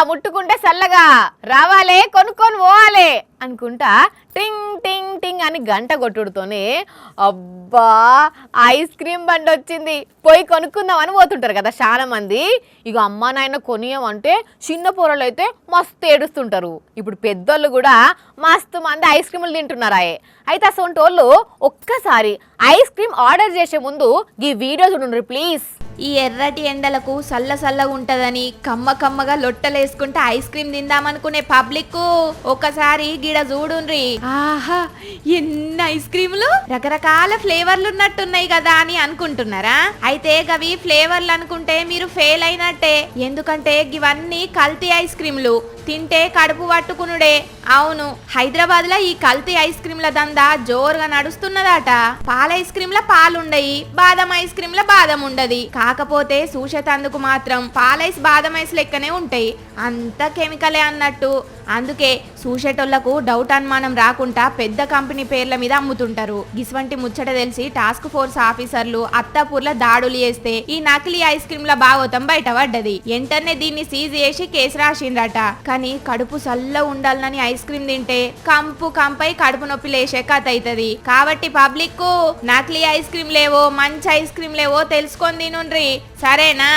ముట్టుకుంటే చల్లగా రావాలే కొనుక్కొని పోవాలే అనుకుంటా టింగ్ టింగ్ టింగ్ అని గంట కొట్టుడుతోనే అబ్బా ఐస్ క్రీమ్ బండి వచ్చింది పోయి కొనుక్కుందామని పోతుంటారు కదా చాలా మంది. ఇక అమ్మా నాయన కొనియమంటే చిన్న పొరలు అయితే మస్తు ఏడుస్తుంటారు. ఇప్పుడు పెద్దోళ్ళు కూడా మస్తు మంది ఐస్ క్రీములు తింటున్నారాయే. అయితే అసొంటోళ్ళు ఒక్కసారి ఐస్ క్రీమ్ ఆర్డర్ చేసే ముందు ఈ వీడియో చూడండి ప్లీజ్. ఈ ఎర్రటి ఎండలకు సల్లగా ఉంటదని కమ్మగా లొట్టలేసుకుంటే ఐస్ క్రీమ్ తిందామనుకునే పబ్లిక్ ఒకసారి గిడ చూడుండ్రి. ఆహా ఎన్ని ఐస్ క్రీములు, రకరకాల ఫ్లేవర్లు ఉన్నట్టున్నాయి కదా అని అనుకుంటున్నారా? అయితే గవి ఫ్లేవర్లు అనుకుంటే మీరు ఫెయిల్ అయినట్టే. ఎందుకంటే ఇవన్నీ కల్తీ ఐస్ క్రీములు, తింటే కడుపు పట్టుకునుడే. అవును, హైదరాబాద్ లో ఈ కల్తీ ఐస్ క్రీమ్ల దందా జోరుగా నడుస్తున్నదట. పాల ఐస్ క్రీమ్ల పాలుండయి, బాదం ఐస్ క్రీమ్ల బాదం ఉండది. కాకపోతే చూసేటందుకు మాత్రం పాలైస్ బాదం ఐస్ లెక్కనే ఉంటాయి, అంత కెమికలే అన్నట్టు. అందుకే చూసేటోళ్లకు డౌట్ అనుమానం రాకుండా పెద్ద కంపెనీ పేర్ల మీద అమ్ముతుంటారు. గిస్వంటి ముచ్చట తెలిసి టాస్క్ ఫోర్స్ ఆఫీసర్లు అత్తాపూర్ల దాడులు చేస్తే ఈ నకిలీ ఐస్ క్రీమ్ల భాగోతం బయటపడ్డది. వెంటనే దీన్ని సీజ్ చేసి కేసు రాసిండ్రట. కానీ కడుపు సల్ల ఉండాలని ఐస్ క్రీమ్ తింటే కంపై కడుపు నొప్పి లేసే కథ అవుతుంది. కాబట్టి పబ్లిక్ నకిలీ ఐస్ క్రీమ్ లేవో మంచి ఐస్ క్రీమ్ లేవో తెలుసుకొని తినుండ్రి, సరేనా?